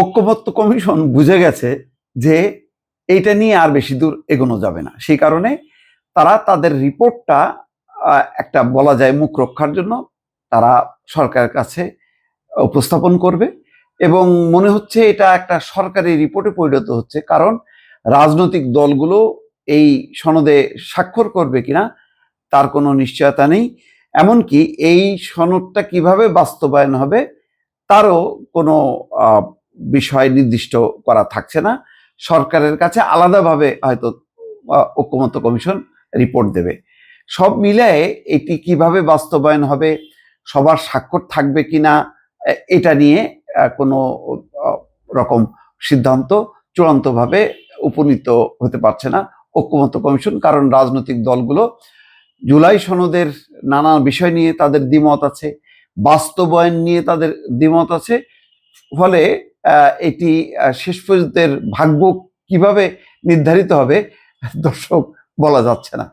ঐকমত্য কমিশন বুঝে গেছে যে এইটা নিয়ে আর বেশি দূর এগোনো যাবে না। সেই কারণে তারা তাদের রিপোর্টটা একটা বলা যায় মুখ রক্ষার জন্য তারা সরকারের কাছে উপস্থাপন করবে এবং মনে হচ্ছে এটা একটা সরকারি রিপোর্টে পরিণত হচ্ছে, কারণ রাজনৈতিক দলগুলো এই সনদে স্বাক্ষর করবে কিনা তার কোনো নিশ্চয়তা নেই। এমনকি এই সনদটা কিভাবে বাস্তবায়ন হবে তারও কোনো বিষয় নির্দিষ্ট করা থাকছে না। সরকারের কাছে আলাদাভাবে হয়তো ঐকমত্য কমিশন রিপোর্ট দেবে। সব মিলায়ে এটি কিভাবে বাস্তবায়ন হবে, সবার স্বাক্ষর থাকবে কিনা, এটা নিয়ে কোনো রকম সিদ্ধান্ত চূড়ান্তভাবে উপনীত হতে পারছে না ঐকমত্য কমিশন, কারণ রাজনৈতিক দলগুলো জুলাই সনদের নানা বিষয় নিয়ে তাদের দ্বিমত আছে, বাস্তবায়ন নিয়ে তাদের দ্বিমত আছে। ফলে এটি শেষ পর্যন্ত ভাগ্য কিভাবে নির্ধারিত হবে দর্শক বলা যাচ্ছে না।